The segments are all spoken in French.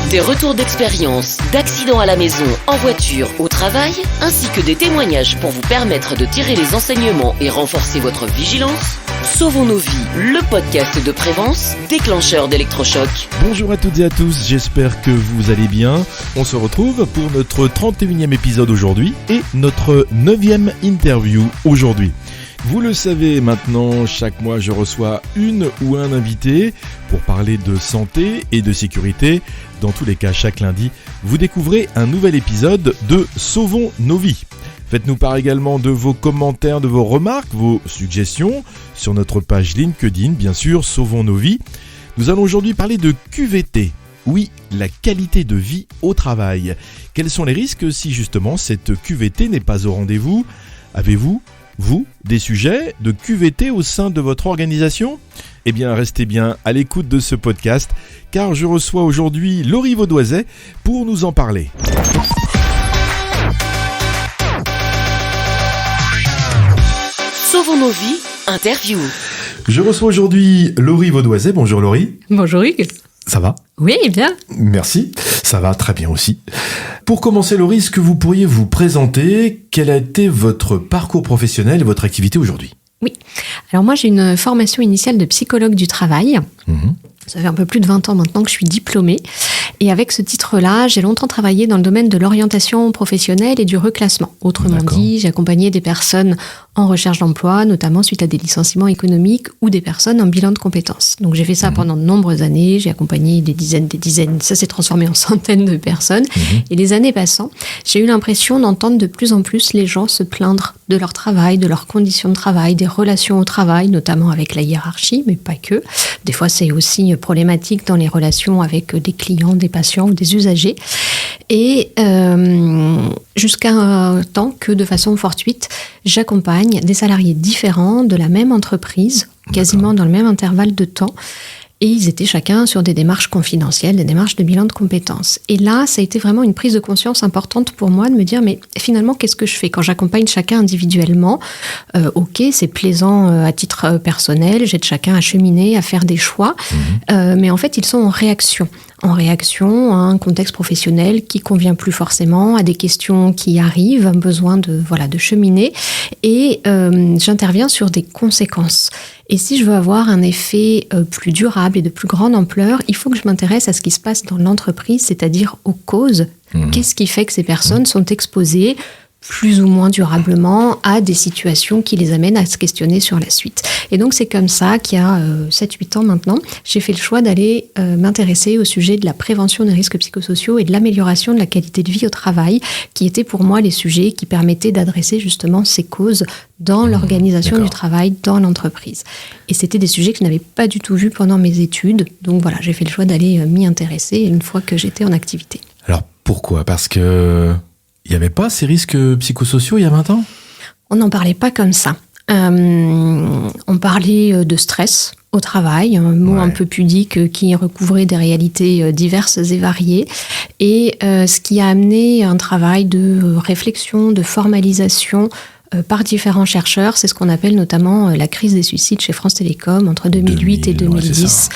Des retours d'expérience, d'accidents à la maison, en voiture, au travail, ainsi que des témoignages pour vous permettre de tirer les enseignements et renforcer votre vigilance. Sauvons nos vies, le podcast de Prévence, déclencheur d'électrochoc. Bonjour à toutes et à tous, j'espère que vous allez bien. On se retrouve pour notre 31e épisode aujourd'hui et notre 9e interview aujourd'hui. Vous le savez maintenant, chaque mois je reçois une ou un invité pour parler de santé et de sécurité. Dans tous les cas, chaque lundi, vous découvrez un nouvel épisode de Sauvons nos vies. Faites-nous part également de vos commentaires, de vos remarques, vos suggestions sur notre page LinkedIn, bien sûr, Sauvons nos vies. Nous allons aujourd'hui parler de QVT. Oui, la qualité de vie au travail. Quels sont les risques si justement cette QVT n'est pas au rendez-vous ? Avez-vous, des sujets de QVT au sein de votre organisation ? Eh bien, restez bien à l'écoute de ce podcast, car je reçois aujourd'hui Laurie Vaudoiset pour nous en parler. Sauvons nos vies, interview. Je reçois aujourd'hui Laurie Vaudoiset. Bonjour Laurie. Bonjour Hugues. Ça va ? Oui, bien. Merci, ça va très bien aussi. Pour commencer Laurie, est-ce que vous pourriez vous présenter ? Quel a été votre parcours professionnel et votre activité aujourd'hui ? Oui. Alors moi, j'ai une formation initiale de psychologue du travail. Ça fait un peu plus de 20 ans maintenant que je suis diplômée. Et avec ce titre-là, j'ai longtemps travaillé dans le domaine de l'orientation professionnelle et du reclassement. Autrement dit, j'ai accompagné des personnes en recherche d'emploi, notamment suite à des licenciements économiques ou des personnes en bilan de compétences. Donc j'ai fait ça pendant de nombreuses années. J'ai accompagné des dizaines. Ça s'est transformé en centaines de personnes. Et les années passant, j'ai eu l'impression d'entendre de plus en plus les gens se plaindre de leur travail, de leurs conditions de travail, des relations au travail, notamment avec la hiérarchie, mais pas que. Des fois, c'est aussi problématique dans les relations avec des clients, des patients ou des usagers. Et jusqu'à un temps que, de façon fortuite, j'accompagne des salariés différents de la même entreprise, quasiment dans le même intervalle de temps. Et ils étaient chacun sur des démarches confidentielles, des démarches de bilan de compétences. Et là, ça a été vraiment une prise de conscience importante pour moi de me dire, mais finalement, qu'est-ce que je fais quand j'accompagne chacun individuellement ? Ok, c'est plaisant à titre personnel, j'aide chacun à cheminer, à faire des choix, mais en fait, ils sont en réaction à un contexte professionnel qui convient plus forcément, à des questions qui arrivent, un besoin de cheminer, et j'interviens sur des conséquences. Et si je veux avoir un effet plus durable et de plus grande ampleur, il faut que je m'intéresse à ce qui se passe dans l'entreprise, c'est-à-dire aux causes. Qu'est-ce qui fait que ces personnes sont exposées plus ou moins durablement à des situations qui les amènent à se questionner sur la suite. Et donc c'est comme ça qu'il y a 7-8 ans maintenant, j'ai fait le choix d'aller m'intéresser au sujet de la prévention des risques psychosociaux et de l'amélioration de la qualité de vie au travail, qui étaient pour moi les sujets qui permettaient d'adresser justement ces causes dans l'organisation du travail, dans l'entreprise. Et c'était des sujets que je n'avais pas du tout vus pendant mes études. Donc voilà, j'ai fait le choix d'aller m'y intéresser une fois que j'étais en activité. Alors pourquoi ? Parce que il n'y avait pas ces risques psychosociaux il y a 20 ans ? On n'en parlait pas comme ça. On parlait de stress au travail, un mot un peu pudique qui recouvrait des réalités diverses et variées. Et ce qui a amené un travail de réflexion, de formalisation par différents chercheurs, c'est ce qu'on appelle notamment la crise des suicides chez France Télécom entre 2008 et 2010,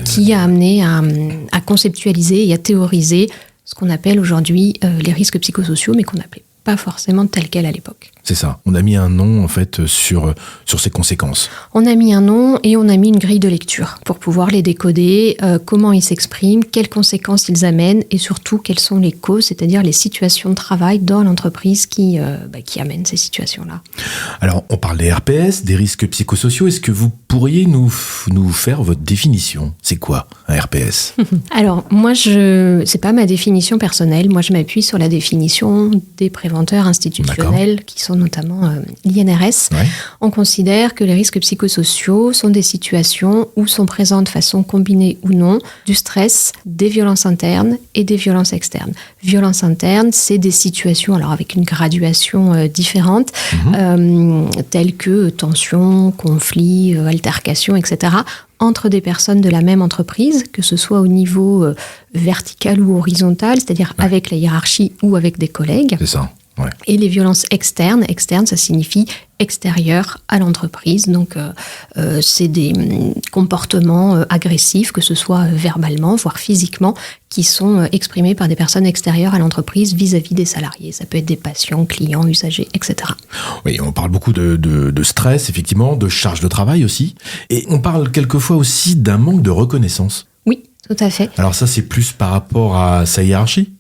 qui a amené à conceptualiser et à théoriser ce qu'on appelle aujourd'hui les risques psychosociaux, mais qu'on n'appelait pas forcément tel quel à l'époque. C'est ça, on a mis un nom en fait sur ces conséquences. On a mis un nom et on a mis une grille de lecture pour pouvoir les décoder, comment ils s'expriment, quelles conséquences ils amènent et surtout quelles sont les causes, c'est-à-dire les situations de travail dans l'entreprise qui amènent ces situations-là. Alors on parle des RPS, des risques psychosociaux, est-ce que vous pourriez nous faire votre définition ? C'est quoi un RPS ? Alors moi, c'est pas ma définition personnelle, moi je m'appuie sur la définition des préventeurs institutionnels qui sont notamment l'INRS. On considère que les risques psychosociaux sont des situations où sont présentes de façon combinée ou non du stress, des violences internes et des violences externes. Violences internes, c'est des situations, alors avec une graduation différente, telles que tensions, conflits, altercations, etc., entre des personnes de la même entreprise, que ce soit au niveau vertical ou horizontal, c'est-à-dire avec la hiérarchie ou avec des collègues. C'est ça. Ouais. Et les violences externes, ça signifie extérieur à l'entreprise. Donc, c'est des comportements agressifs, que ce soit verbalement, voire physiquement, qui sont exprimés par des personnes extérieures à l'entreprise vis-à-vis des salariés. Ça peut être des patients, clients, usagers, etc. Oui, on parle beaucoup de stress, effectivement, de charge de travail aussi. Et on parle quelquefois aussi d'un manque de reconnaissance. Oui, tout à fait. Alors ça, c'est plus par rapport à sa hiérarchie ?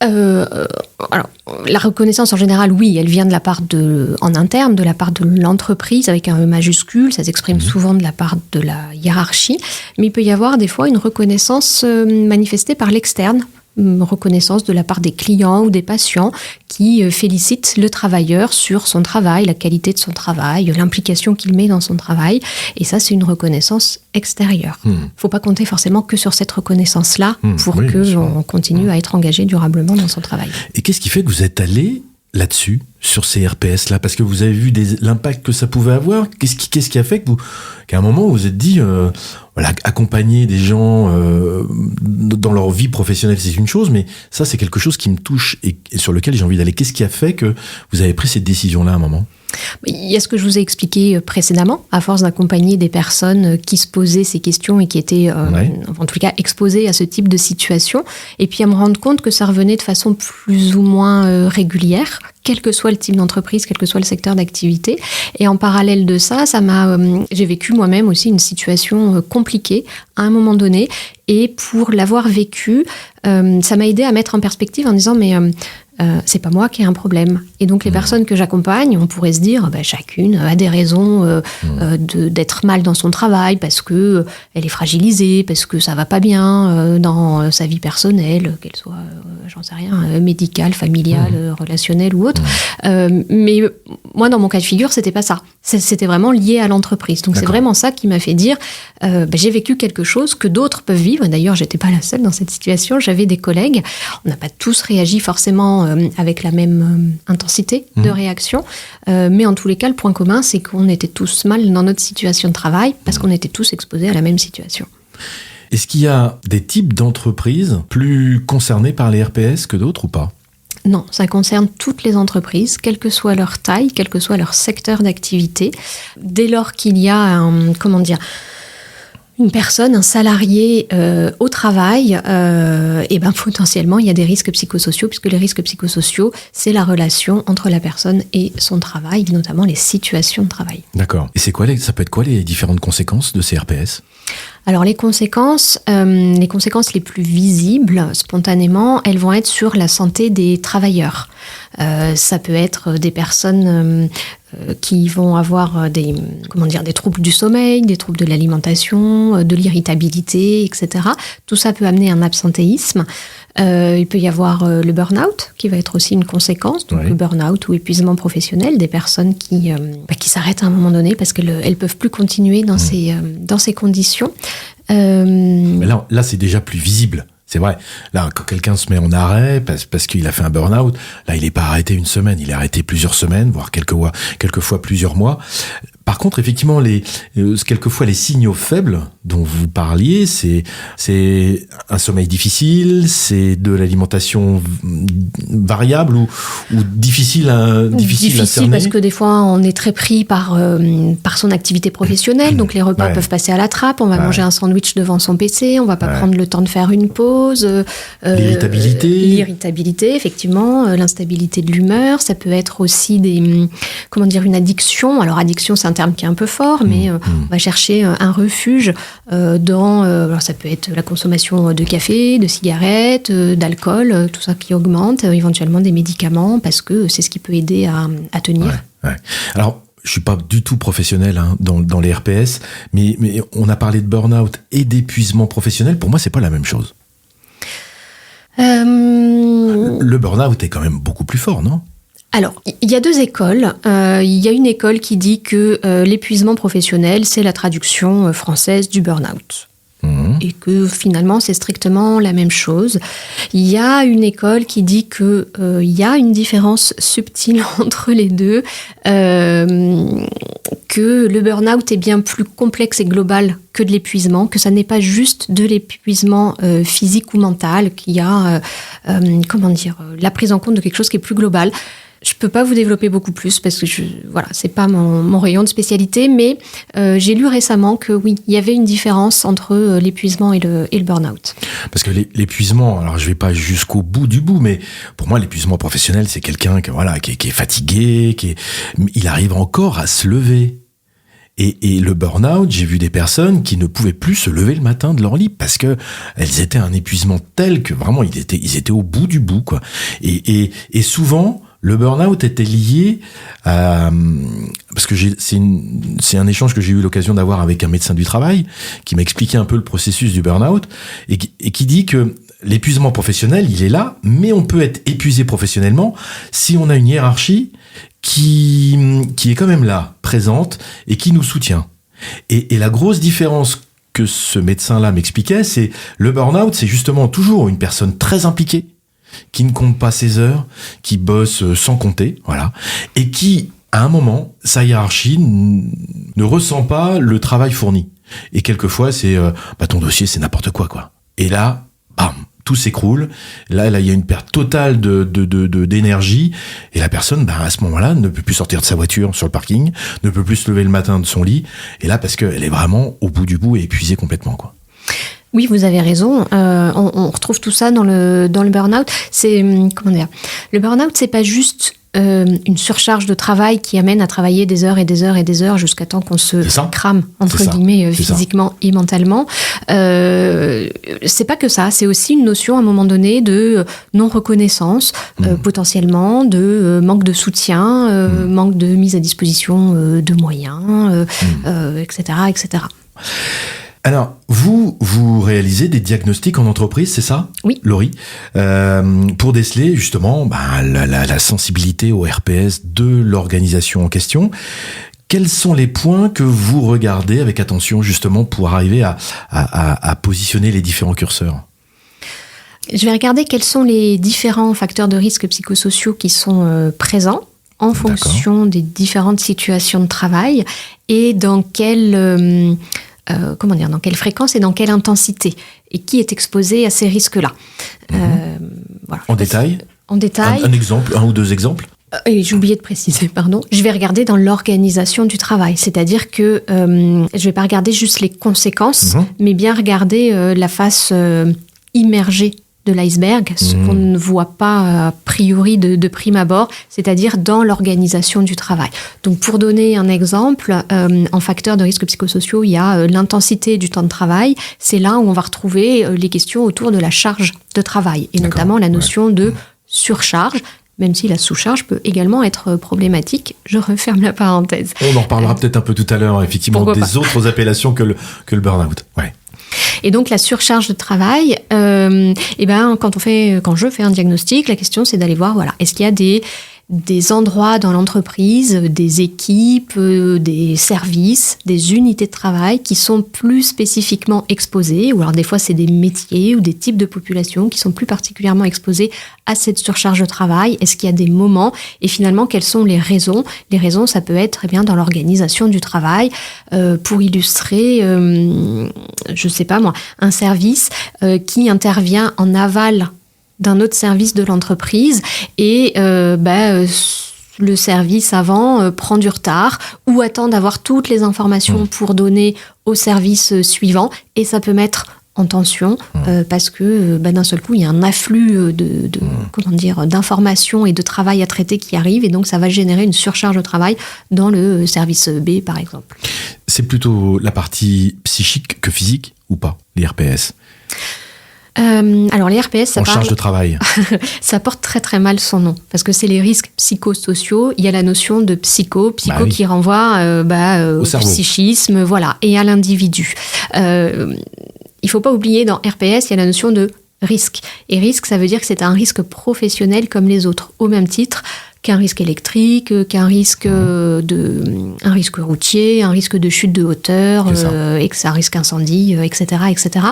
Alors, la reconnaissance en général, oui, elle vient en interne, de la part de l'entreprise avec un E majuscule. Ça s'exprime souvent de la part de la hiérarchie. Mais il peut y avoir des fois une reconnaissance manifestée par l'externe. Une reconnaissance de la part des clients ou des patients qui félicitent le travailleur sur son travail, la qualité de son travail, l'implication qu'il met dans son travail. Et ça, c'est une reconnaissance extérieure. Il ne faut pas compter forcément que sur cette reconnaissance-là pour qu'on continue à être engagé durablement dans son travail. Et qu'est-ce qui fait que vous êtes allé là-dessus, sur ces RPS-là, parce que vous avez vu l'impact que ça pouvait avoir? Qu'est-ce qui a fait qu'à un moment vous vous êtes dit, accompagner des gens dans leur vie professionnelle, c'est une chose, mais ça c'est quelque chose qui me touche et sur lequel j'ai envie d'aller. Qu'est-ce qui a fait que vous avez pris cette décision-là à un moment? Il y a ce que je vous ai expliqué précédemment, à force d'accompagner des personnes qui se posaient ces questions et qui étaient, en tout cas, exposées à ce type de situation, et puis à me rendre compte que ça revenait de façon plus ou moins régulière, quel que soit le type d'entreprise, quel que soit le secteur d'activité. Et en parallèle de ça, j'ai vécu moi-même aussi une situation compliquée à un moment donné, et pour l'avoir vécu, ça m'a aidé à mettre en perspective en disant c'est pas moi qui ai un problème. Et donc les personnes que j'accompagne, on pourrait se dire, chacune a des raisons d'être mal dans son travail, parce que elle est fragilisée, parce que ça va pas bien dans sa vie personnelle, qu'elle soit, j'en sais rien, médicale, familiale, relationnelle ou autre. Mais moi, dans mon cas de figure, c'était pas ça. C'était vraiment lié à l'entreprise. Donc c'est vraiment ça qui m'a fait dire, j'ai vécu quelque chose que d'autres peuvent vivre. D'ailleurs, j'étais pas la seule dans cette situation. J'avais des collègues. On n'a pas tous réagi forcément avec la même intensité de réaction. Mais en tous les cas, le point commun, c'est qu'on était tous mal dans notre situation de travail parce qu'on était tous exposés à la même situation. Est-ce qu'il y a des types d'entreprises plus concernées par les RPS que d'autres ou pas ? Non, ça concerne toutes les entreprises, quelle que soit leur taille, quel que soit leur secteur d'activité. Dès lors qu'il y a une personne, un salarié au travail, potentiellement, il y a des risques psychosociaux, puisque les risques psychosociaux, c'est la relation entre la personne et son travail, notamment les situations de travail. D'accord. Et ça peut être quoi les différentes conséquences de ces RPS ? Alors les conséquences les plus visibles, spontanément, elles vont être sur la santé des travailleurs. Ça peut être des personnes qui vont avoir des troubles du sommeil, des troubles de l'alimentation, de l'irritabilité, etc. Tout ça peut amener un absentéisme. Il peut y avoir le burn-out, qui va être aussi une conséquence. Donc le burn-out ou épuisement professionnel, des personnes qui s'arrêtent à un moment donné parce qu'elles peuvent plus continuer dans ces conditions. Mais là, c'est déjà plus visible. C'est vrai. Là, quand quelqu'un se met en arrêt parce qu'il a fait un burn-out, là, il n'est pas arrêté une semaine, il est arrêté plusieurs semaines, voire quelquefois plusieurs mois. Par contre, effectivement, quelquefois les signaux faibles dont vous parliez, c'est un sommeil difficile, c'est de l'alimentation variable ou difficile à cerner. Parce que des fois, on est très pris par son activité professionnelle, donc les repas peuvent passer à la trappe, on va manger un sandwich devant son PC, on va pas prendre le temps de faire une pause. L'irritabilité, effectivement, l'instabilité de l'humeur, ça peut être aussi une addiction. Alors addiction, c'est un terme qui est un peu fort, mais on va chercher un refuge alors ça peut être la consommation de café, de cigarettes, d'alcool, tout ça qui augmente, éventuellement des médicaments, parce que c'est ce qui peut aider à tenir. Ouais. Alors, je suis pas du tout professionnel dans les RPS, mais on a parlé de burn-out et d'épuisement professionnel. Pour moi, c'est pas la même chose. Le burn-out est quand même beaucoup plus fort, non ? Alors, il y a deux écoles. Il y a une école qui dit que l'épuisement professionnel, c'est la traduction française du burn-out. et que finalement c'est strictement la même chose. Il y a une école qui dit que il y a une différence subtile entre les deux, que le burn-out est bien plus complexe et global que de l'épuisement, que ça n'est pas juste de l'épuisement physique ou mental, qu'il y a la prise en compte de quelque chose qui est plus global. Je peux pas vous développer beaucoup plus parce que c'est pas mon rayon de spécialité, mais j'ai lu récemment que oui, il y avait une différence entre l'épuisement et le burn-out. Parce que l'épuisement, alors je vais pas jusqu'au bout du bout, mais pour moi l'épuisement professionnel, c'est quelqu'un qui est fatigué, il arrive encore à se lever. Et le burn-out, j'ai vu des personnes qui ne pouvaient plus se lever le matin de leur lit parce que elles étaient à un épuisement tel que vraiment ils étaient au bout du bout, quoi. Et souvent le burn-out était lié à... Parce que c'est un échange que j'ai eu l'occasion d'avoir avec un médecin du travail qui m'a expliqué un peu le processus du burn-out et qui dit que l'épuisement professionnel, il est là, mais on peut être épuisé professionnellement si on a une hiérarchie qui est quand même là, présente, et qui nous soutient. Et la grosse différence que ce médecin-là m'expliquait, c'est le burn-out, c'est justement toujours une personne très impliquée, qui ne compte pas ses heures, qui bosse sans compter, voilà, et qui, à un moment, sa hiérarchie ne ressent pas le travail fourni. Et quelquefois, c'est ton dossier, c'est n'importe quoi. Et là, bam, tout s'écroule. Là, il y a une perte totale d'énergie, et la personne, à ce moment-là, ne peut plus sortir de sa voiture sur le parking, ne peut plus se lever le matin de son lit, et là, parce qu'elle est vraiment au bout du bout et épuisée complètement, quoi. Oui, vous avez raison. On retrouve tout ça dans le burn-out. Le burn-out, c'est pas juste une surcharge de travail qui amène à travailler des heures et des heures et des heures jusqu'à temps qu'on se crame, entre guillemets, physiquement et mentalement. C'est pas que ça. C'est aussi une notion, à un moment donné, de non-reconnaissance, potentiellement, de manque de soutien, manque de mise à disposition de moyens, etc., etc. Alors, vous réalisez des diagnostics en entreprise, c'est ça ? Oui. Laurie, pour déceler justement la sensibilité au RPS de l'organisation en question. Quels sont les points que vous regardez avec attention justement pour arriver à positionner les différents curseurs ? Je vais regarder quels sont les différents facteurs de risque psychosociaux qui sont présents en fonction des différentes situations de travail et dans quelle fréquence et dans quelle intensité, et qui est exposé à ces risques-là. Voilà. En détail ? En détail. Un exemple, un ou deux exemples ? Et j'ai oublié de préciser, pardon. Je vais regarder dans l'organisation du travail, c'est-à-dire que je vais pas regarder juste les conséquences, mais bien regarder la face immergée de l'iceberg, ce qu'on ne voit pas a priori de prime abord, c'est-à-dire dans l'organisation du travail. Donc pour donner un exemple, en facteur de risques psychosociaux, il y a l'intensité du temps de travail. C'est là où on va retrouver les questions autour de la charge de travail, et notamment la notion de surcharge, même si la sous-charge peut également être problématique. Je referme la parenthèse. On en reparlera peut-être un peu tout à l'heure, effectivement, autres appellations que le burn-out. Ouais. Et donc la surcharge de travail, quand je fais un diagnostic, la question c'est d'aller voir, est-ce qu'il y a des endroits dans l'entreprise, des équipes, des services, des unités de travail qui sont plus spécifiquement exposés, ou alors des fois c'est des métiers ou des types de populations qui sont plus particulièrement exposés à cette surcharge de travail. Est-ce qu'il y a des moments, et finalement quelles sont les raisons ? Les raisons, ça peut être dans l'organisation du travail. Pour illustrer, un service qui intervient en aval d'un autre service de l'entreprise, et le service avant prend du retard ou attend d'avoir toutes les informations pour donner au service suivant, et ça peut mettre en tension parce que d'un seul coup il y a un afflux d'informations et de travail à traiter qui arrive, et donc ça va générer une surcharge de travail dans le service B par exemple. C'est plutôt la partie psychique que physique ou pas, les RPS ? Alors les RPS, charge de travail. Ça porte très très mal son nom, parce que c'est les risques psychosociaux. Il y a la notion de psycho qui renvoie au psychisme, et à l'individu. Il faut pas oublier, dans RPS, il y a la notion de risque. Et risque, ça veut dire que c'est un risque professionnel comme les autres, au même titre qu'un risque électrique, qu'un risque un risque routier, un risque de chute de hauteur, et que ça risque incendie, etc., etc.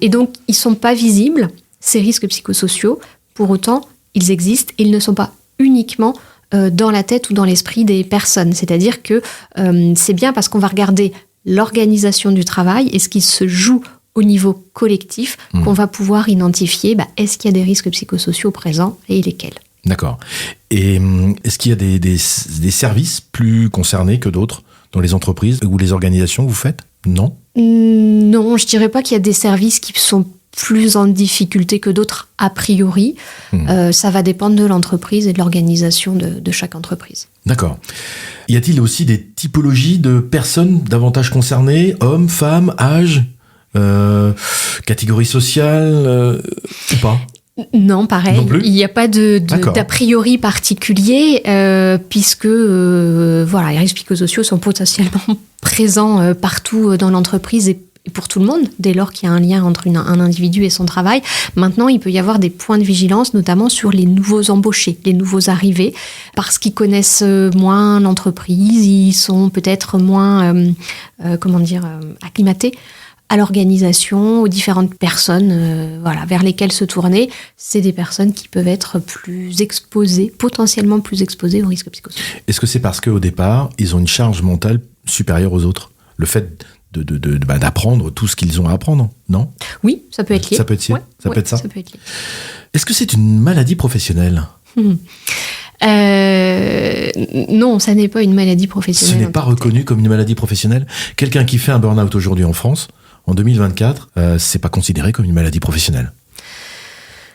Et donc, ils sont pas visibles, ces risques psychosociaux. Pour autant, ils existent. Ils ne sont pas uniquement dans la tête ou dans l'esprit des personnes. C'est-à-dire que c'est bien parce qu'on va regarder l'organisation du travail et ce qui se joue au niveau collectif qu'on va pouvoir identifier est-ce qu'il y a des risques psychosociaux présents et lesquels. D'accord. Et est-ce qu'il y a des services plus concernés que d'autres dans les entreprises ou les organisations que vous faites ? Non ? Non, je dirais pas qu'il y a des services qui sont plus en difficulté que d'autres a priori. Ça va dépendre de l'entreprise et de l'organisation de chaque entreprise. D'accord. Y a-t-il aussi des typologies de personnes davantage concernées, hommes, femmes, âge, catégorie sociale ou pas ? Non, pareil. Non plus ? Il n'y a pas d'a priori particulier, puisque les risques psychosociaux sont potentiellement présents partout dans l'entreprise et pour tout le monde, dès lors qu'il y a un lien entre un individu et son travail. Maintenant, il peut y avoir des points de vigilance, notamment sur les nouveaux embauchés, les nouveaux arrivés, parce qu'ils connaissent moins l'entreprise, ils sont peut-être moins, acclimatés à l'organisation, aux différentes personnes vers lesquelles se tourner. C'est des personnes qui peuvent être plus exposées, potentiellement plus exposées aux risques psychosociaux. Est-ce que c'est parce qu'au départ, ils ont une charge mentale supérieure aux autres ? Le fait d'apprendre tout ce qu'ils ont à apprendre, non ? Oui, ça peut être lié. Ça peut être lié. Ça peut être ça. Ça peut être lié. Est-ce que c'est une maladie professionnelle ? Non, ça n'est pas une maladie professionnelle. Ce n'est pas reconnu comme une maladie professionnelle. Quelqu'un qui fait un burn-out aujourd'hui en France, en 2024, c'est pas considéré comme une maladie professionnelle.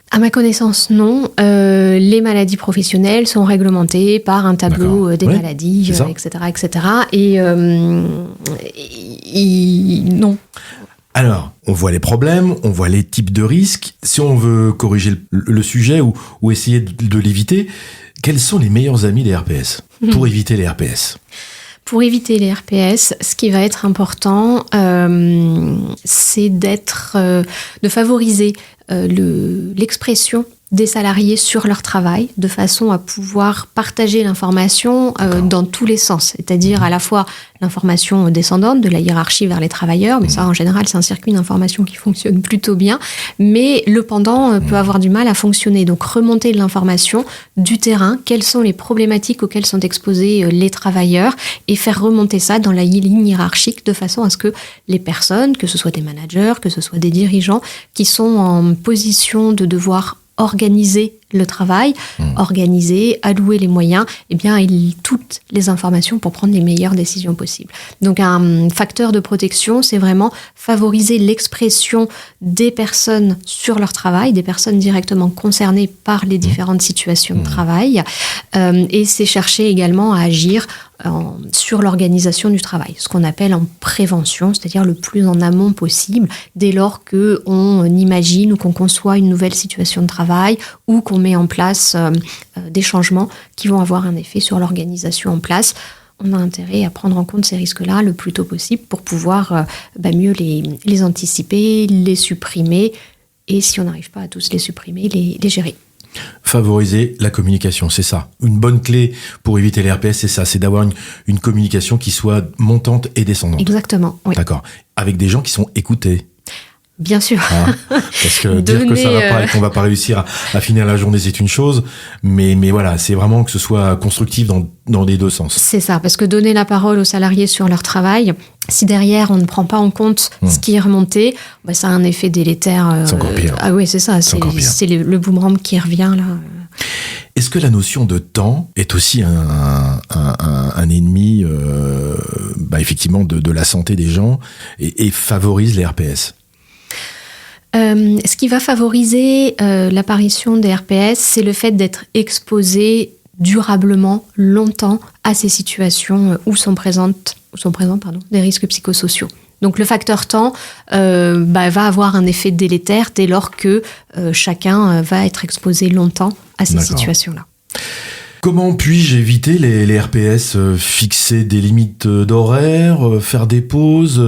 À ma connaissance, non. Les maladies professionnelles sont réglementées par un tableau des maladies, etc., etc. Et non. Alors, on voit les problèmes, on voit les types de risques. Si on veut corriger le sujet ou essayer de l'éviter, quels sont les meilleurs amis des RPS pour éviter les RPS ? Pour éviter les RPS, ce qui va être important, c'est de favoriser l'expression des salariés sur leur travail, de façon à pouvoir partager l'information dans tous les sens, c'est-à-dire à la fois l'information descendante de la hiérarchie vers les travailleurs, mais ça en général c'est un circuit d'information qui fonctionne plutôt bien, mais le pendant peut avoir du mal à fonctionner, donc remonter de l'information du terrain, quelles sont les problématiques auxquelles sont exposés les travailleurs, et faire remonter ça dans la ligne hiérarchique de façon à ce que les personnes, que ce soit des managers, que ce soit des dirigeants, qui sont en position de devoir organiser le travail, allouer les moyens, aient toutes les informations pour prendre les meilleures décisions possibles. Donc un facteur de protection, c'est vraiment favoriser l'expression des personnes sur leur travail, des personnes directement concernées par les différentes situations de travail, et c'est chercher également à agir sur l'organisation du travail, ce qu'on appelle en prévention, c'est-à-dire le plus en amont possible, dès lors qu'on imagine ou qu'on conçoit une nouvelle situation de travail ou qu'on met en place des changements qui vont avoir un effet sur l'organisation en place. On a intérêt à prendre en compte ces risques-là le plus tôt possible pour pouvoir mieux les anticiper, les supprimer et, si on n'arrive pas à tous les supprimer, les gérer. Favoriser la communication, c'est ça. Une bonne clé pour éviter les RPS, c'est ça, c'est d'avoir une communication qui soit montante et descendante. Exactement, oui. D'accord. Avec des gens qui sont écoutés. Bien sûr. Parce que dire que ça va pas et qu'on va pas réussir à finir la journée, c'est une chose, mais voilà, c'est vraiment que ce soit constructif dans les deux sens. C'est ça, parce que donner la parole aux salariés sur leur travail, si derrière on ne prend pas en compte ce qui est remonté, ça a un effet délétère. C'est encore pire. Ah oui, c'est ça, c'est le boomerang qui revient là. Est-ce que la notion de temps est aussi un ennemi, effectivement, de la santé des gens et favorise les RPS ? Ce qui va favoriser l'apparition des RPS, c'est le fait d'être exposé durablement, longtemps, à ces situations où sont présents des risques psychosociaux. Donc le facteur temps va avoir un effet délétère dès lors que chacun va être exposé longtemps à ces situations-là. Comment puis-je éviter les RPS ? Fixer des limites d'horaire, faire des pauses,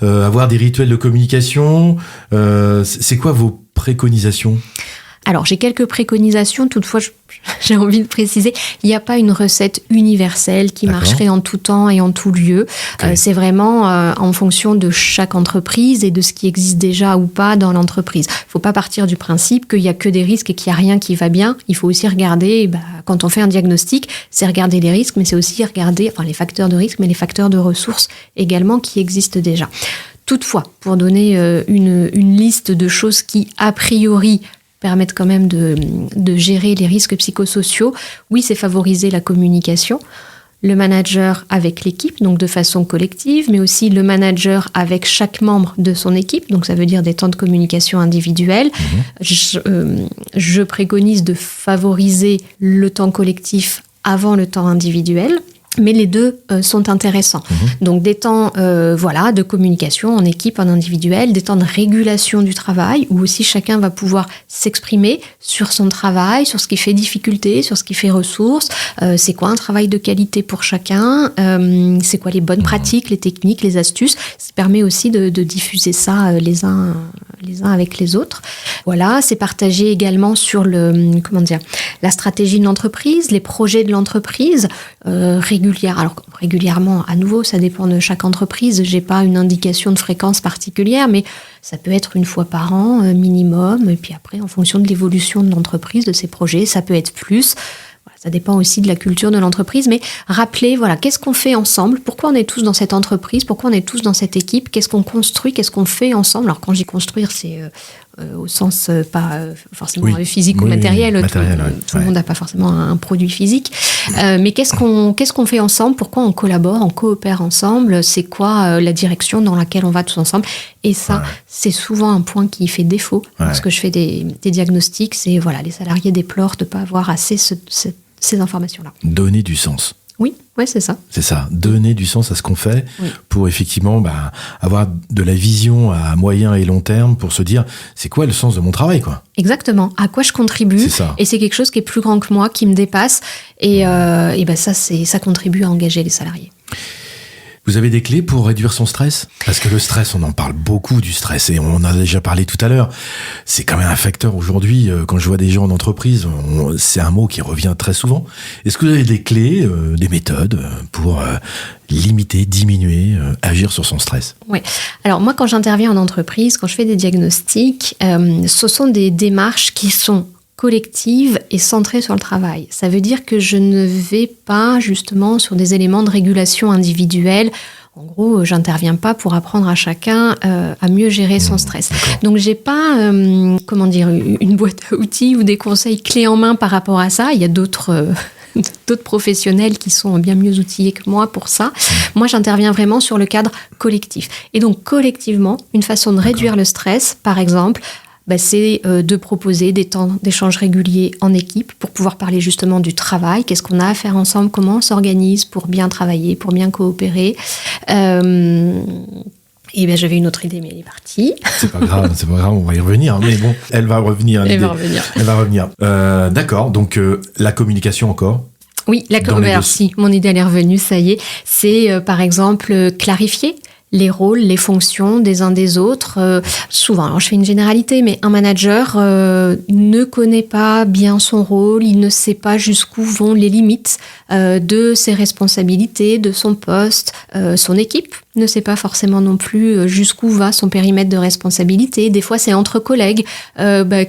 avoir des rituels de communication ? C'est quoi vos préconisations ? Alors, j'ai quelques préconisations, toutefois, j'ai envie de préciser, il n'y a pas une recette universelle qui marcherait en tout temps et en tout lieu. Okay. C'est vraiment en fonction de chaque entreprise et de ce qui existe déjà ou pas dans l'entreprise. Il ne faut pas partir du principe qu'il n'y a que des risques et qu'il n'y a rien qui va bien. Il faut aussi regarder, quand on fait un diagnostic, c'est regarder les risques, mais c'est aussi regarder les facteurs de risque, mais les facteurs de ressources également qui existent déjà. Toutefois, pour donner une liste de choses qui, a priori, permettent quand même de gérer les risques psychosociaux, oui, c'est favoriser la communication, le manager avec l'équipe, donc de façon collective, mais aussi le manager avec chaque membre de son équipe, donc ça veut dire des temps de communication individuels. Je préconise de favoriser le temps collectif avant le temps individuel. Mais les deux sont intéressants. Donc des temps de communication en équipe, en individuel, des temps de régulation du travail, où aussi chacun va pouvoir s'exprimer sur son travail, sur ce qui fait difficulté, sur ce qui fait ressources, c'est quoi un travail de qualité pour chacun, c'est quoi les bonnes pratiques, les techniques, les astuces. Ça permet aussi de diffuser ça les uns avec les autres. Voilà, c'est partagé également sur la stratégie de l'entreprise, les projets de l'entreprise, régulièrement, à nouveau, ça dépend de chaque entreprise. J'ai pas une indication de fréquence particulière, mais ça peut être une fois par an minimum. Et puis après, en fonction de l'évolution de l'entreprise, de ses projets, ça peut être plus. Voilà, ça dépend aussi de la culture de l'entreprise. Mais rappelez, qu'est-ce qu'on fait ensemble ? Pourquoi on est tous dans cette entreprise ? Pourquoi on est tous dans cette équipe ? Qu'est-ce qu'on construit ? Qu'est-ce qu'on fait ensemble ? Alors quand je dis construire, c'est au sens pas forcément physique ou matériel. Tout le monde n'a pas forcément un produit physique. Mais qu'est-ce qu'on fait ensemble ? Pourquoi on collabore, on coopère ensemble ? C'est quoi la direction dans laquelle on va tous ensemble ? Et ça, c'est souvent un point qui fait défaut. Lorsque je fais des diagnostics, c'est les salariés déplorent de ne pas avoir assez ces informations-là. Donner du sens. Oui, c'est ça. C'est ça, donner du sens à ce qu'on fait pour effectivement avoir de la vision à moyen et long terme pour se dire c'est quoi le sens de mon travail, quoi. Exactement, à quoi je contribue, et c'est quelque chose qui est plus grand que moi, qui me dépasse, et ça contribue à engager les salariés. Vous avez des clés pour réduire son stress ? Parce que le stress, on en parle beaucoup du stress, et on en a déjà parlé tout à l'heure. C'est quand même un facteur aujourd'hui, quand je vois des gens en entreprise, c'est un mot qui revient très souvent. Est-ce que vous avez des clés, des méthodes pour limiter, diminuer, agir sur son stress ? Oui. Alors moi, quand j'interviens en entreprise, quand je fais des diagnostics, ce sont des démarches qui sont collective et centrée sur le travail. Ça veut dire que je ne vais pas justement sur des éléments de régulation individuelle. En gros, j'interviens pas pour apprendre à chacun à mieux gérer son stress. Donc j'ai pas une boîte à outils ou des conseils clés en main par rapport à ça. Il y a d'autres professionnels qui sont bien mieux outillés que moi pour ça. Moi, j'interviens vraiment sur le cadre collectif. Et donc collectivement, une façon de réduire le stress, par exemple, c'est de proposer des temps d'échange réguliers en équipe pour pouvoir parler justement du travail, qu'est-ce qu'on a à faire ensemble, comment on s'organise pour bien travailler, pour bien coopérer. J'avais une autre idée, mais elle est partie. C'est pas grave, on va y revenir. Mais bon, elle va revenir. Elle va revenir. D'accord, donc la communication encore. Oui, si, mon idée elle est revenue, ça y est. C'est par exemple clarifier les rôles, les fonctions des uns des autres. Souvent, alors je fais une généralité, mais un manager ne connaît pas bien son rôle, il ne sait pas jusqu'où vont les limites de ses responsabilités, de son poste, son équipe ne sait pas forcément non plus jusqu'où va son périmètre de responsabilité. Des fois, c'est entre collègues.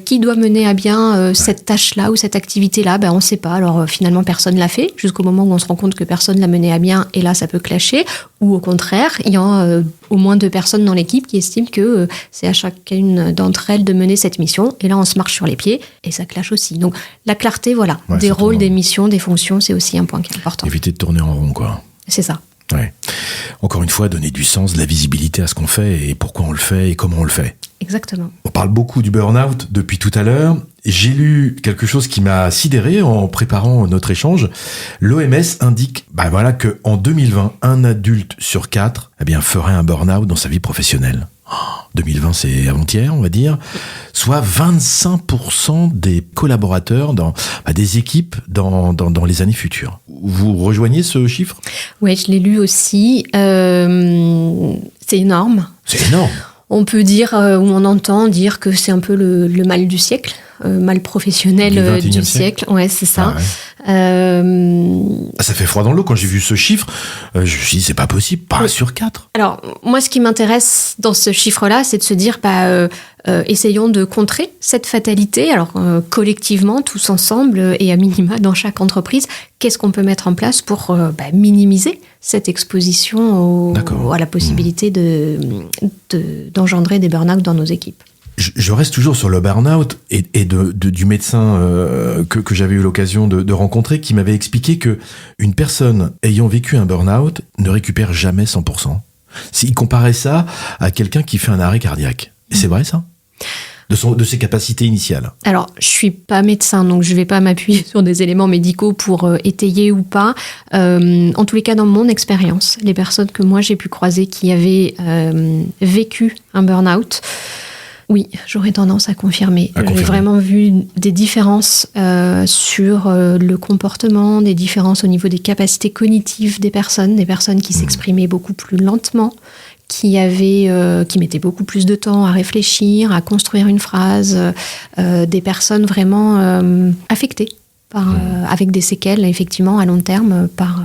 Qui doit mener à bien cette tâche-là ou cette activité-là ? On ne sait pas. Alors, finalement, personne ne l'a fait jusqu'au moment où on se rend compte que personne ne l'a mené à bien. Et là, ça peut clasher. Ou au contraire, il y a au moins 2 personnes dans l'équipe qui estiment que c'est à chacune d'entre elles de mener cette mission. Et là, on se marche sur les pieds et ça clash aussi. Donc, la clarté, des rôles, des missions, des fonctions, c'est aussi un point qui est important. Éviter de tourner en rond, quoi. C'est ça. Ouais. Encore une fois, donner du sens, de la visibilité à ce qu'on fait et pourquoi on le fait et comment on le fait. Exactement. On parle beaucoup du burn-out depuis tout à l'heure. J'ai lu quelque chose qui m'a sidéré en préparant notre échange. L'OMS indique que en 2020, un adulte sur 4 ferait un burn-out dans sa vie professionnelle. 2020, c'est avant-hier, on va dire. Soit 25% des collaborateurs dans des équipes dans les années futures. Vous rejoignez ce chiffre ? Oui, je l'ai lu aussi. C'est énorme. C'est énorme. On peut dire, ou on entend dire que c'est un peu le mal du siècle, mal professionnel du siècle. Ouais, c'est ça. Ah ouais. Ça fait froid dans l'eau quand j'ai vu ce chiffre. Je me suis dit, c'est pas possible, pas 1 sur 4. Alors, moi, ce qui m'intéresse dans ce chiffre-là, c'est de se dire, essayons de contrer cette fatalité. Alors, collectivement, tous ensemble, et à minima dans chaque entreprise, qu'est-ce qu'on peut mettre en place pour minimiser cette exposition à la possibilité d'engendrer des burn-out dans nos équipes. Je reste toujours sur le burn-out et du médecin que j'avais eu l'occasion de rencontrer, qui m'avait expliqué que une personne ayant vécu un burn-out ne récupère jamais 100%. Il comparait ça à quelqu'un qui fait un arrêt cardiaque. Et c'est vrai, ça ? De ses capacités initiales. Alors, je suis pas médecin, donc je vais pas m'appuyer sur des éléments médicaux pour étayer ou pas. En tous les cas, dans mon expérience, les personnes que moi j'ai pu croiser qui avaient vécu un burn-out, oui, j'aurais tendance à confirmer. J'ai vraiment vu des différences sur le comportement, des différences au niveau des capacités cognitives des personnes qui s'exprimaient beaucoup plus lentement, qui mettaient beaucoup plus de temps à réfléchir, à construire une phrase, des personnes vraiment affectées avec des séquelles, effectivement, à long terme, par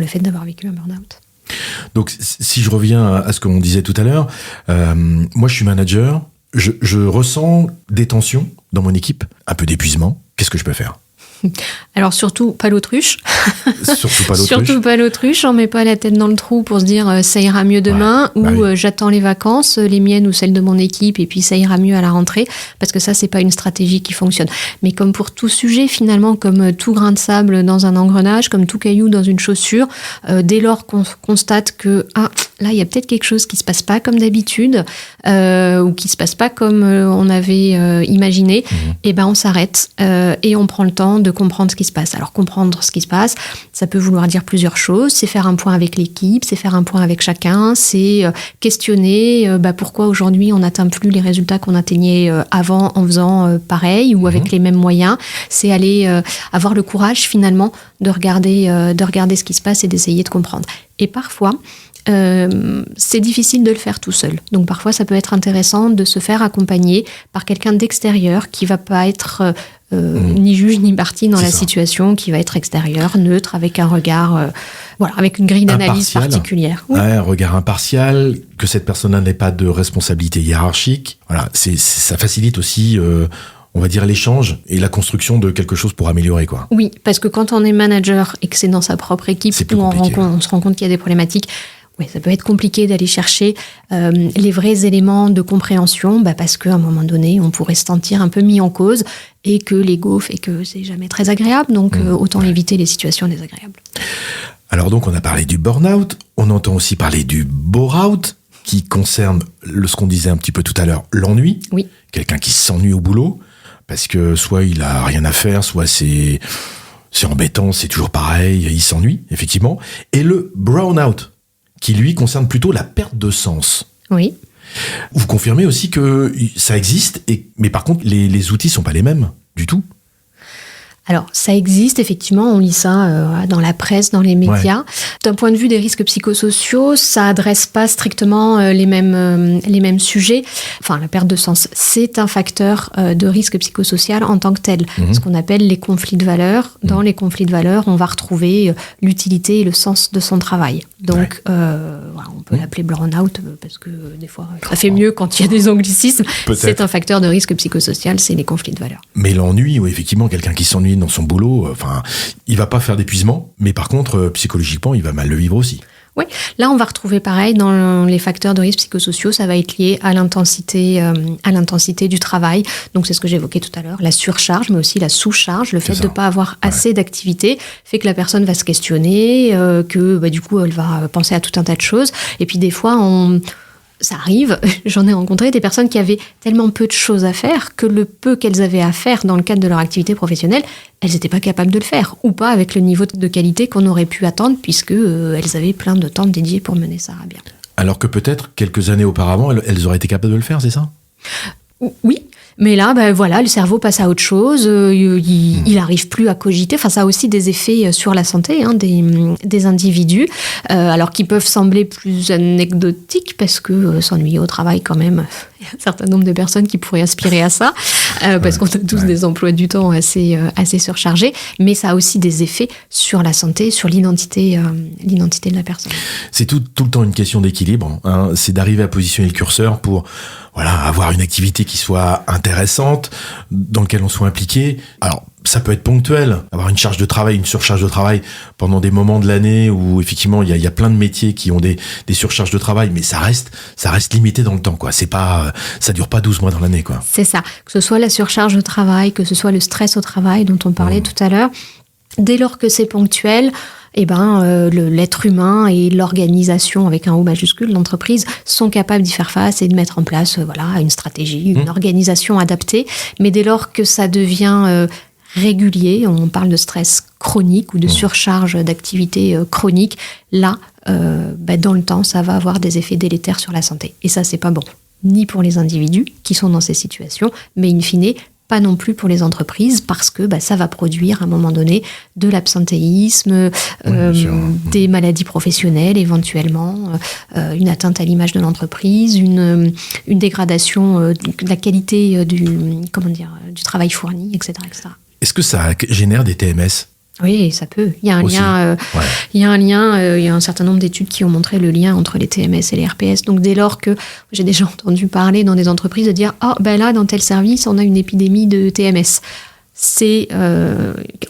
le fait d'avoir vécu un burn-out. Donc, si je reviens à ce qu'on disait tout à l'heure, moi, je suis manager. Je ressens des tensions dans mon équipe, un peu d'épuisement. Qu'est-ce que je peux faire ? Alors surtout pas l'autruche. Surtout pas l'autruche, on met pas la tête dans le trou pour se dire ça ira mieux demain, j'attends les vacances, les miennes ou celles de mon équipe, et puis ça ira mieux à la rentrée, parce que ça c'est pas une stratégie qui fonctionne. Mais comme pour tout sujet finalement, comme tout grain de sable dans un engrenage, comme tout caillou dans une chaussure, dès lors qu'on constate que là il y a peut-être quelque chose qui se passe pas comme d'habitude, ou qui se passe pas comme on avait imaginé, et on s'arrête et on prend le temps de comprendre ce qui se passe. Alors comprendre ce qui se passe, ça peut vouloir dire plusieurs choses. C'est faire un point avec l'équipe, c'est faire un point avec chacun, c'est questionner pourquoi aujourd'hui on n'atteint plus les résultats qu'on atteignait avant en faisant pareil ou avec les mêmes moyens. C'est aller avoir le courage finalement de regarder ce qui se passe et d'essayer de comprendre. Et parfois, c'est difficile de le faire tout seul. Donc parfois, ça peut être intéressant de se faire accompagner par quelqu'un d'extérieur qui va pas être ni juge ni parti dans la situation, qui va être extérieur, neutre, avec un regard, avec une grille d'analyse particulière. Oui. Un regard impartial, que cette personne n'ait pas de responsabilité hiérarchique. Voilà, ça facilite aussi... on va dire l'échange et la construction de quelque chose pour améliorer, quoi. Oui, parce que quand on est manager et que c'est dans sa propre équipe où on se rend compte qu'il y a des problématiques, ça peut être compliqué d'aller chercher les vrais éléments de compréhension, parce qu'à un moment donné, on pourrait se sentir un peu mis en cause et que l'ego fait que c'est jamais très agréable, donc autant éviter les situations désagréables. Alors donc, on a parlé du burn-out, on entend aussi parler du bore-out, qui concerne ce qu'on disait un petit peu tout à l'heure, l'ennui. Oui. Quelqu'un qui s'ennuie au boulot, parce que soit il a rien à faire, soit c'est embêtant, c'est toujours pareil, il s'ennuie, effectivement. Et le brown-out, qui lui concerne plutôt la perte de sens. Oui. Vous confirmez aussi que ça existe, mais par contre, les outils sont pas les mêmes du tout. Alors, ça existe, effectivement, on lit ça dans la presse, dans les médias. Ouais. D'un point de vue des risques psychosociaux, ça adresse pas strictement les mêmes sujets. Enfin, la perte de sens, c'est un facteur de risque psychosocial en tant que tel. Ce qu'on appelle les conflits de valeurs. Dans les conflits de valeurs, on va retrouver l'utilité et le sens de son travail. Donc, on peut l'appeler burn-out, parce que des fois, ça fait mieux quand il y a des anglicismes. Peut-être. C'est un facteur de risque psychosocial, c'est les conflits de valeurs. Mais l'ennui, ou effectivement, quelqu'un qui s'ennuie dans son boulot, il va pas faire d'épuisement, mais par contre, psychologiquement, il va mal le vivre aussi. Oui, là, on va retrouver pareil dans les facteurs de risque psychosociaux, ça va être lié à l'intensité du travail. Donc, c'est ce que j'évoquais tout à l'heure, la surcharge, mais aussi la sous-charge. Le fait de ne pas avoir assez d'activité fait que la personne va se questionner, que du coup, elle va penser à tout un tas de choses. Et puis, des fois, ça arrive, j'en ai rencontré des personnes qui avaient tellement peu de choses à faire que le peu qu'elles avaient à faire dans le cadre de leur activité professionnelle, elles n'étaient pas capables de le faire, ou pas avec le niveau de qualité qu'on aurait pu attendre, puisque elles avaient plein de temps dédié pour mener ça à bien. Alors que peut-être, quelques années auparavant, elles auraient été capables de le faire, c'est ça ? Oui, Mais là, voilà, le cerveau passe à autre chose, il n'arrive plus à cogiter. Enfin, ça a aussi des effets sur la santé des individus, alors qui peuvent sembler plus anecdotiques parce que s'ennuyer au travail, quand même, il y a un certain nombre de personnes qui pourraient aspirer à ça, parce qu'on a tous des emplois du temps assez surchargés. Mais ça a aussi des effets sur la santé, sur l'identité de la personne. C'est tout le temps une question d'équilibre. C'est d'arriver à positionner le curseur pour avoir une activité qui soit intéressante, dans laquelle on soit impliqué. Alors, ça peut être ponctuel, avoir une charge de travail, une surcharge de travail pendant des moments de l'année où effectivement il y a plein de métiers qui ont des surcharges de travail, mais ça reste limité dans le temps, quoi. C'est pas, ça dure pas 12 mois dans l'année, quoi. C'est ça. Que ce soit la surcharge de travail, que ce soit le stress au travail dont on parlait tout à l'heure, dès lors que c'est ponctuel, l'être humain et l'organisation avec un O majuscule, l'entreprise, sont capables d'y faire face et de mettre en place une stratégie, une organisation adaptée. Mais dès lors que ça devient régulier, on parle de stress chronique ou de surcharge d'activité chronique, là, dans le temps, ça va avoir des effets délétères sur la santé. Et ça, c'est pas bon, ni pour les individus qui sont dans ces situations, mais in fine, pas non plus pour les entreprises, parce que ça va produire à un moment donné de l'absentéisme, des maladies professionnelles éventuellement, une atteinte à l'image de l'entreprise, une dégradation de la qualité du travail fourni, etc., etc. Est-ce que ça génère des TMS ? Oui, ça peut. Il y a un lien. Il y a un certain nombre d'études qui ont montré le lien entre les TMS et les RPS. Donc, dès lors que j'ai déjà entendu parler dans des entreprises de dire là, dans tel service, on a une épidémie de TMS. C'est,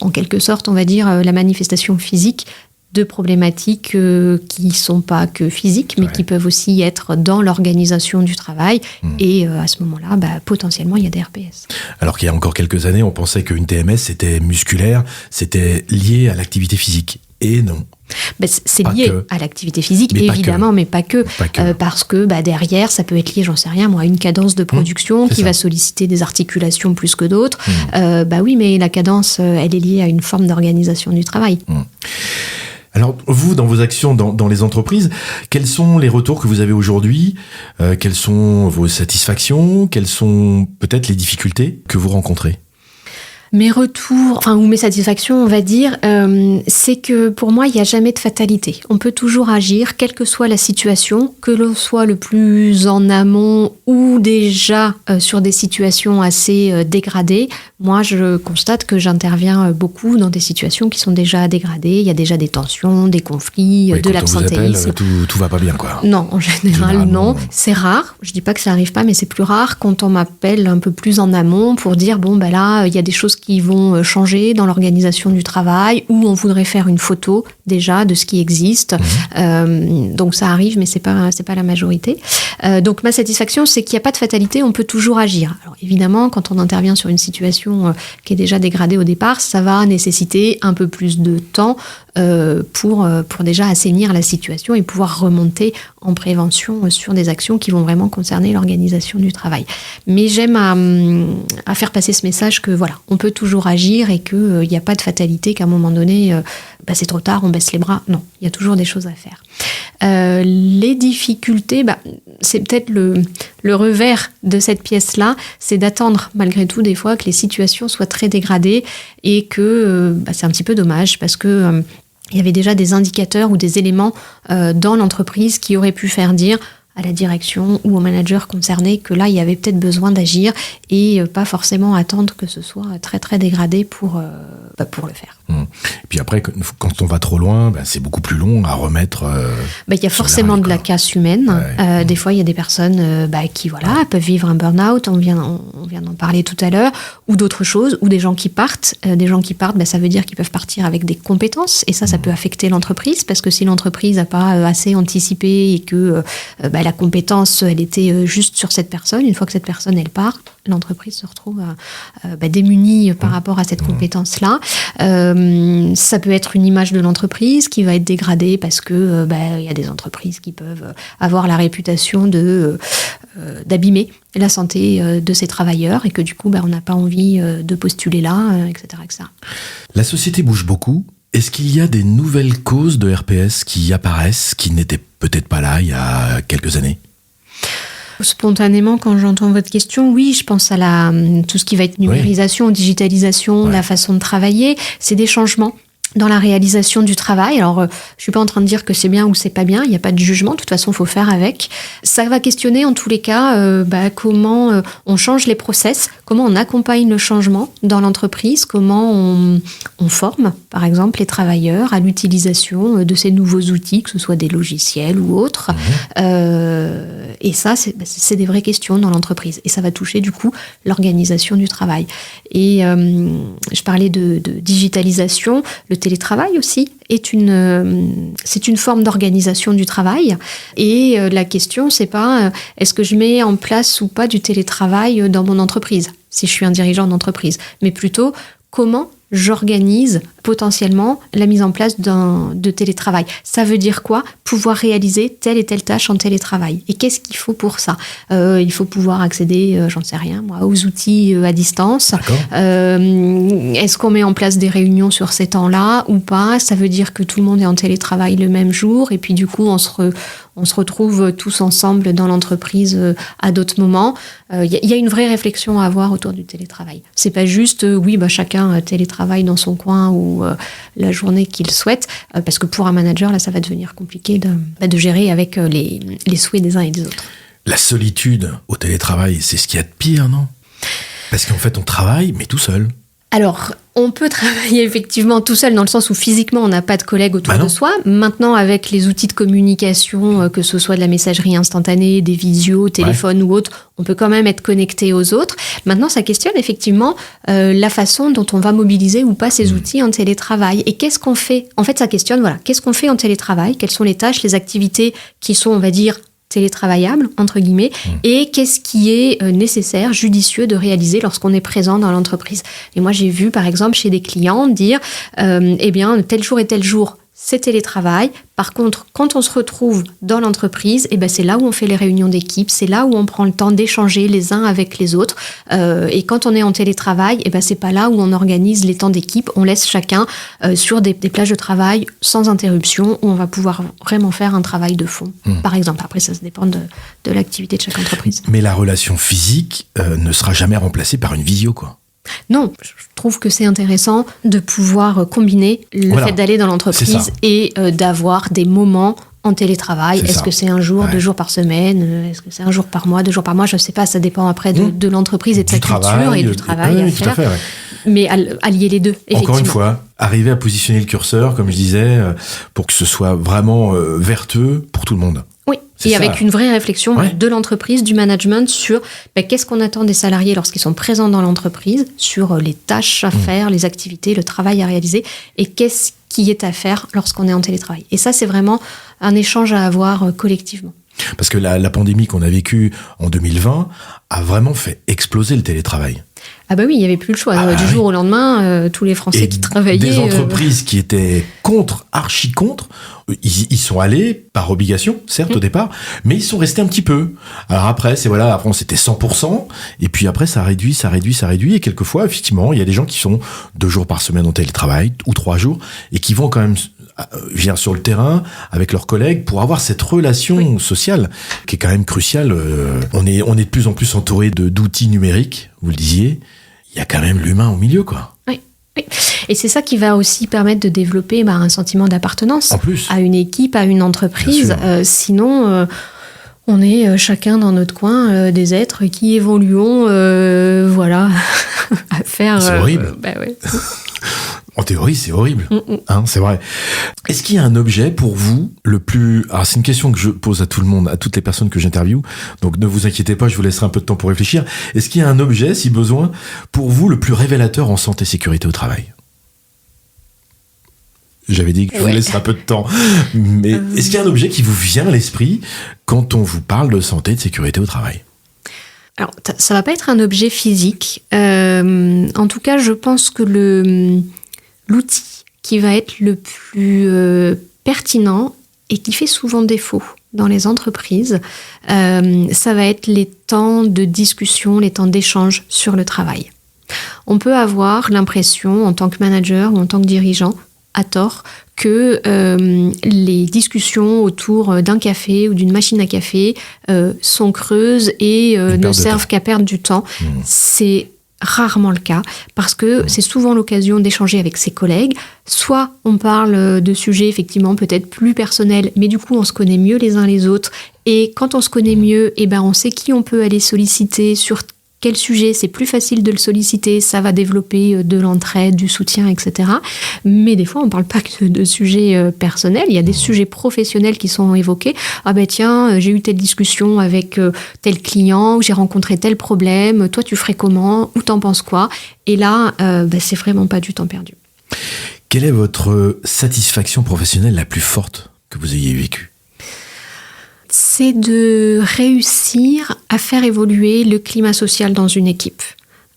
en quelque sorte, on va dire, la manifestation physique de problématiques qui ne sont pas que physiques, mais qui peuvent aussi être dans l'organisation du travail. Et à ce moment-là, potentiellement, il y a des RPS. Alors qu'il y a encore quelques années, on pensait qu'une TMS, c'était musculaire, c'était lié à l'activité physique. Et non. C'est lié à l'activité physique, mais évidemment, mais pas que. Parce que derrière, ça peut être lié, j'en sais rien, à une cadence de production qui va solliciter des articulations plus que d'autres. Oui, mais la cadence, elle est liée à une forme d'organisation du travail. Alors, vous, dans vos actions dans les entreprises, quels sont les retours que vous avez aujourd'hui ? Quelles sont vos satisfactions ? Quelles sont peut-être les difficultés que vous rencontrez ? Mes retours, ou mes satisfactions, on va dire, c'est que pour moi, il n'y a jamais de fatalité. On peut toujours agir, quelle que soit la situation, que l'on soit le plus en amont ou déjà sur des situations assez dégradées. Moi, je constate que j'interviens beaucoup dans des situations qui sont déjà dégradées. Il y a déjà des tensions, des conflits, de l'absentéisme. Tout va pas bien, quoi. Non, en général, non. C'est rare. Je dis pas que ça arrive pas, mais c'est plus rare quand on m'appelle un peu plus en amont pour dire, là, il y a des choses qui vont changer dans l'organisation du travail, ou on voudrait faire une photo déjà de ce qui existe. Donc ça arrive, mais c'est pas la majorité. Donc ma satisfaction, c'est qu'il n'y a pas de fatalité, on peut toujours agir. Alors évidemment, quand on intervient sur une situation qui est déjà dégradée au départ, ça va nécessiter un peu plus de temps pour déjà assainir la situation et pouvoir remonter en prévention sur des actions qui vont vraiment concerner l'organisation du travail. Mais j'aime à faire passer ce message que on peut toujours agir et qu'il n'y a pas de fatalité, qu'à un moment donné, c'est trop tard, on baisse les bras. Non, il y a toujours des choses à faire. Les difficultés, c'est peut-être le revers de cette pièce-là, c'est d'attendre malgré tout des fois que les situations soient très dégradées et que c'est un petit peu dommage parce que il y avait déjà des indicateurs ou des éléments dans l'entreprise qui auraient pu faire dire à la direction ou au manager concerné que là, il y avait peut-être besoin d'agir et pas forcément attendre que ce soit très très dégradé pour le faire. Et puis après, quand on va trop loin, c'est beaucoup plus long à remettre. Il y a forcément de la casse humaine. Ouais. Des fois, il y a des personnes qui peuvent vivre un burn-out, on vient d'en parler tout à l'heure, ou d'autres choses, ou des gens qui partent. Des gens qui partent, ça veut dire qu'ils peuvent partir avec des compétences, et ça peut affecter l'entreprise, parce que si l'entreprise n'a pas assez anticipé et que la compétence, elle était juste sur cette personne, une fois que cette personne, elle part, l'entreprise se retrouve démunie par rapport à cette compétence-là. Ça peut être une image de l'entreprise qui va être dégradée parce que y a des entreprises qui peuvent avoir la réputation d'abîmer la santé de ses travailleurs et que du coup, on n'a pas envie de postuler là, etc., etc. La société bouge beaucoup. Est-ce qu'il y a des nouvelles causes de RPS qui apparaissent, qui n'étaient peut-être pas là il y a quelques années ? Spontanément, quand j'entends votre question, oui, je pense à tout ce qui va être numérisation, digitalisation, la façon de travailler. C'est des changements dans la réalisation du travail. Alors, je suis pas en train de dire que c'est bien ou c'est pas bien, il n'y a pas de jugement, de toute façon, il faut faire avec. Ça va questionner, en tous les cas, comment on change les process, comment on accompagne le changement dans l'entreprise, comment on forme, par exemple, les travailleurs à l'utilisation de ces nouveaux outils, que ce soit des logiciels ou autres. Et ça, c'est des vraies questions dans l'entreprise. Et ça va toucher, du coup, l'organisation du travail. Et je parlais de digitalisation. Le télétravail aussi c'est une forme d'organisation du travail. Et la question, c'est pas est-ce que je mets en place ou pas du télétravail dans mon entreprise, si je suis un dirigeant d'entreprise, mais plutôt comment j'organise potentiellement la mise en place de télétravail. Ça veut dire quoi ? Pouvoir réaliser telle et telle tâche en télétravail. Et qu'est-ce qu'il faut pour ça ? Il faut pouvoir accéder, j'en sais rien, moi, aux outils à distance. Est-ce qu'on met en place des réunions sur ces temps-là ou pas ? Ça veut dire que tout le monde est en télétravail le même jour et puis du coup, on se retrouve tous ensemble dans l'entreprise à d'autres moments. Il y a une vraie réflexion à avoir autour du télétravail. C'est pas juste, chacun télétravaille dans son coin ou la journée qu'il souhaite, parce que pour un manager, là, ça va devenir compliqué de gérer avec les souhaits des uns et des autres. La solitude au télétravail, c'est ce qu'il y a de pire, non ? Parce qu'en fait, on travaille, mais tout seul. Alors, on peut travailler effectivement tout seul dans le sens où physiquement on n'a pas de collègues autour de soi. Maintenant, avec les outils de communication, que ce soit de la messagerie instantanée, des visios, téléphone ou autre, on peut quand même être connecté aux autres. Maintenant, ça questionne effectivement la façon dont on va mobiliser ou pas ces outils en télétravail. Et qu'est-ce qu'on fait ? En fait, ça questionne, qu'est-ce qu'on fait en télétravail ? Quelles sont les tâches, les activités qui sont, on va dire, télétravaillable, entre guillemets, et qu'est-ce qui est nécessaire, judicieux de réaliser lorsqu'on est présent dans l'entreprise. Et moi, j'ai vu, par exemple, chez des clients dire, tel jour et tel jour, c'est télétravail. Par contre, quand on se retrouve dans l'entreprise, c'est là où on fait les réunions d'équipe, c'est là où on prend le temps d'échanger les uns avec les autres. Et quand on est en télétravail, c'est pas là où on organise les temps d'équipe. On laisse chacun sur des plages de travail sans interruption, où on va pouvoir vraiment faire un travail de fond, par exemple. Après, ça dépend de l'activité de chaque entreprise. Mais la relation physique ne sera jamais remplacée par une visio, quoi. Non, je trouve que c'est intéressant de pouvoir combiner le fait d'aller dans l'entreprise et d'avoir des moments en télétravail. Est-ce que c'est un jour, 2 jours par semaine ? Est-ce que c'est un jour par mois, 2 jours par mois ? Je ne sais pas, ça dépend après de l'entreprise et de sa culture et du travail à faire. Tout à fait, mais allier les deux, effectivement. Encore une fois, arriver à positionner le curseur, comme je disais, pour que ce soit vraiment vertueux pour tout le monde. Oui, et avec une vraie réflexion de l'entreprise, du management sur qu'est-ce qu'on attend des salariés lorsqu'ils sont présents dans l'entreprise, sur les tâches à faire, les activités, le travail à réaliser, et qu'est-ce qui est à faire lorsqu'on est en télétravail. Et ça, c'est vraiment un échange à avoir collectivement. Parce que la pandémie qu'on a vécue en 2020 a vraiment fait exploser le télétravail. Ah bah oui, il n'y avait plus le choix. Du jour au lendemain, tous les Français qui travaillaient... Des entreprises qui étaient archi contre, ils sont allés par obligation, certes, au départ, mais ils sont restés un petit peu. Alors après, après c'était 100%, et puis après ça réduit, et quelquefois, effectivement, il y a des gens qui sont 2 jours par semaine en télétravail, ou 3 jours, et qui vont quand même sur le terrain avec leurs collègues pour avoir cette relation sociale qui est quand même cruciale. On est de plus en plus entouré d'outils numériques, vous le disiez. Il y a quand même l'humain au milieu, quoi. Oui. Et c'est ça qui va aussi permettre de développer un sentiment d'appartenance à une équipe, à une entreprise. Sinon, on est chacun dans notre coin des êtres qui évoluons, à faire... C'est horrible. En théorie, c'est horrible. C'est vrai. Est-ce qu'il y a un objet pour vous le plus... Alors, c'est une question que je pose à tout le monde, à toutes les personnes que j'interviewe. Donc, ne vous inquiétez pas, je vous laisserai un peu de temps pour réfléchir. Est-ce qu'il y a un objet, si besoin, pour vous, le plus révélateur en santé et sécurité au travail ? J'avais dit que je vous laisserai un peu de temps. Mais est-ce qu'il y a un objet qui vous vient à l'esprit quand on vous parle de santé et de sécurité au travail ? Alors, ça va pas être un objet physique. En tout cas, je pense que l'outil qui va être le plus pertinent et qui fait souvent défaut dans les entreprises, ça va être les temps de discussion, les temps d'échange sur le travail. On peut avoir l'impression, en tant que manager ou en tant que dirigeant, à tort que les discussions autour d'un café ou d'une machine à café sont creuses et ne servent qu'à perdre du temps. C'est rarement le cas, parce que c'est souvent l'occasion d'échanger avec ses collègues. Soit on parle de sujets effectivement peut-être plus personnels, mais du coup on se connaît mieux les uns les autres. Et quand on se connaît mieux, on sait qui on peut aller solliciter, sur quel sujet c'est plus facile de le solliciter, ça va développer de l'entraide, du soutien, etc. Mais des fois, on ne parle pas que de sujets personnels, il y a des sujets professionnels qui sont évoqués. Ah ben tiens, j'ai eu telle discussion avec tel client, ou j'ai rencontré tel problème, toi tu ferais comment, ou t'en penses quoi? Et là, c'est vraiment pas du temps perdu. Quelle est votre satisfaction professionnelle la plus forte que vous ayez vécue? C'est de réussir à faire évoluer le climat social dans une équipe.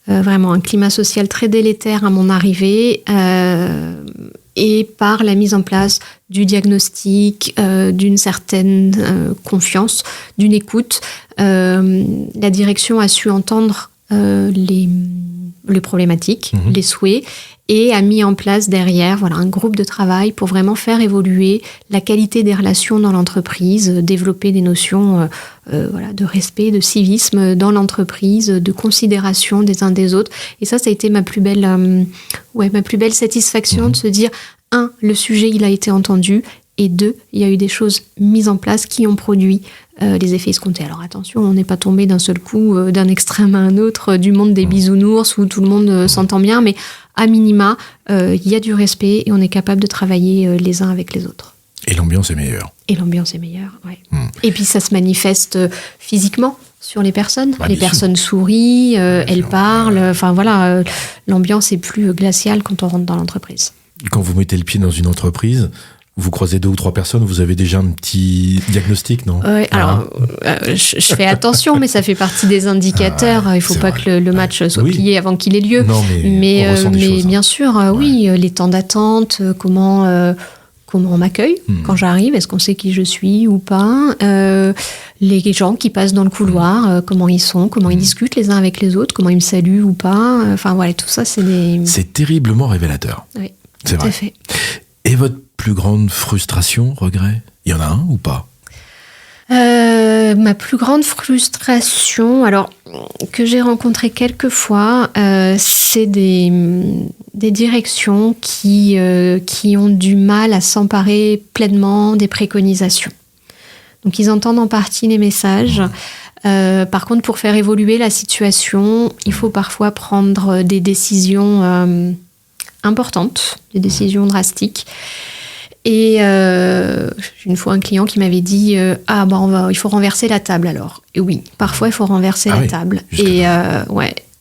Vraiment un climat social très délétère à mon arrivée, et par la mise en place du diagnostic, d'une certaine confiance, d'une écoute. La direction a su entendre les problématiques, les souhaits, et a mis en place derrière un groupe de travail pour vraiment faire évoluer la qualité des relations dans l'entreprise, développer des notions de respect, de civisme dans l'entreprise, de considération des uns des autres. Et ça a été ma plus belle satisfaction de se dire, 1, le sujet il a été entendu, et 2, il y a eu des choses mises en place qui ont produit les effets escomptés. Alors attention, on n'est pas tombé d'un seul coup, d'un extrême à un autre, du monde des bisounours où tout le monde s'entend bien, mais à minima, il y a du respect et on est capable de travailler les uns avec les autres. Et l'ambiance est meilleure. Ouais. Et puis ça se manifeste physiquement sur les personnes. Les personnes sourient, elles parlent. L'ambiance est plus glaciale quand on rentre dans l'entreprise. Quand vous mettez le pied dans une entreprise, vous croisez 2 ou 3 personnes, vous avez déjà un petit diagnostic, non? Je fais attention, mais ça fait partie des indicateurs. Il ne faut pas que le match soit plié avant qu'il ait lieu. Non, mais bien sûr, les temps d'attente, comment on m'accueille quand j'arrive, est-ce qu'on sait qui je suis ou pas, les gens qui passent dans le couloir, comment ils sont, comment ils discutent les uns avec les autres, comment ils me saluent ou pas. Tout ça, c'est terriblement révélateur. Oui, c'est tout vrai. à fait. Et votre plus grande frustration, regret? Il y en a un ou pas? Ma plus grande frustration, que j'ai rencontré quelques fois, c'est des directions qui ont du mal à s'emparer pleinement des préconisations. Donc ils entendent en partie les messages. Par contre, pour faire évoluer la situation, il faut parfois prendre des décisions importantes, des décisions drastiques. Et une fois un client qui m'avait dit il faut renverser la table alors. Et oui, parfois il faut renverser la table.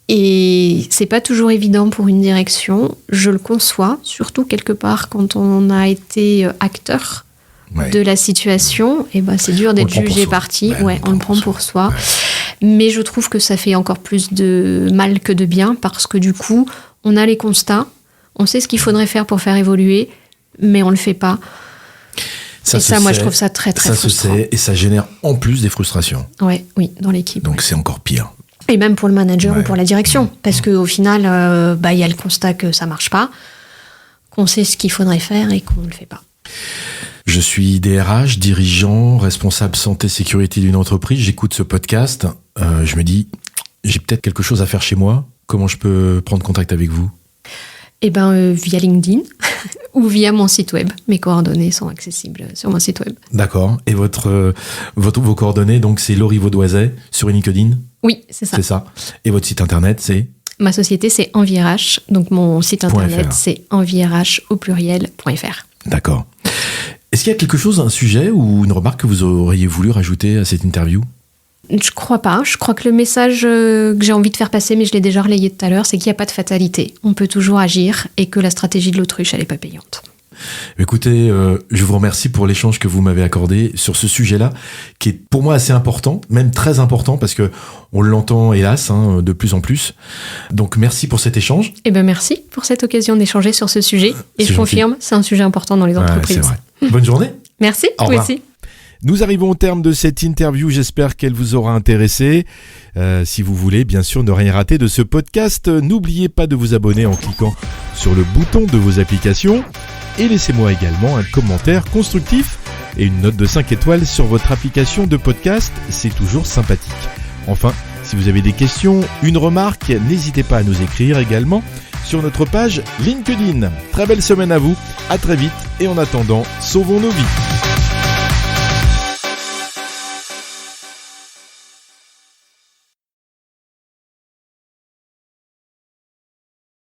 Et c'est pas toujours évident pour une direction, je le conçois, surtout quelque part quand on a été acteur de la situation, et c'est dur d'être jugé parti. On le prend pour soi. Mais je trouve que ça fait encore plus de mal que de bien, parce que du coup, on a les constats, on sait ce qu'il faudrait faire pour faire évoluer, mais on le fait pas. Moi, je trouve ça très, très frustrant. Ça se sait, et ça génère en plus des frustrations. Oui, dans l'équipe. Donc c'est encore pire. Et même pour le manager ou pour la direction. Parce qu'au final, y a le constat que ça marche pas, qu'on sait ce qu'il faudrait faire et qu'on ne le fait pas. Je suis DRH, dirigeant, responsable santé-sécurité d'une entreprise. J'écoute ce podcast. Je me dis, j'ai peut-être quelque chose à faire chez moi. Comment je peux prendre contact avec vous? Via LinkedIn ou via mon site web. Mes coordonnées sont accessibles sur mon site web. D'accord. Et vos coordonnées, donc c'est Laurie Vaudoiset sur LinkedIn? Oui, c'est ça. C'est ça. Et votre site internet, c'est? Ma société, c'est EnvieRH. Donc mon site internet, c'est envierh.fr. D'accord. Est-ce qu'il y a quelque chose, un sujet ou une remarque que vous auriez voulu rajouter à cette interview? Je crois pas. Je crois que le message que j'ai envie de faire passer, mais je l'ai déjà relayé tout à l'heure, c'est qu'il n'y a pas de fatalité. On peut toujours agir et que la stratégie de l'autruche, elle n'est pas payante. Écoutez, je vous remercie pour l'échange que vous m'avez accordé sur ce sujet-là, qui est pour moi assez important, même très important, parce que on l'entend hélas de plus en plus. Donc merci pour cet échange. Merci pour cette occasion d'échanger sur ce sujet. Et je confirme, c'est un sujet important dans les entreprises. C'est vrai. Bonne journée. Merci, vous aussi. Nous arrivons au terme de cette interview, j'espère qu'elle vous aura intéressé. Si vous voulez bien sûr ne rien rater de ce podcast, n'oubliez pas de vous abonner en cliquant sur le bouton de vos applications et laissez-moi également un commentaire constructif et une note de 5 étoiles sur votre application de podcast, c'est toujours sympathique. Enfin, si vous avez des questions, une remarque, n'hésitez pas à nous écrire également sur notre page LinkedIn. Très belle semaine à vous, à très vite et en attendant, sauvons nos vies.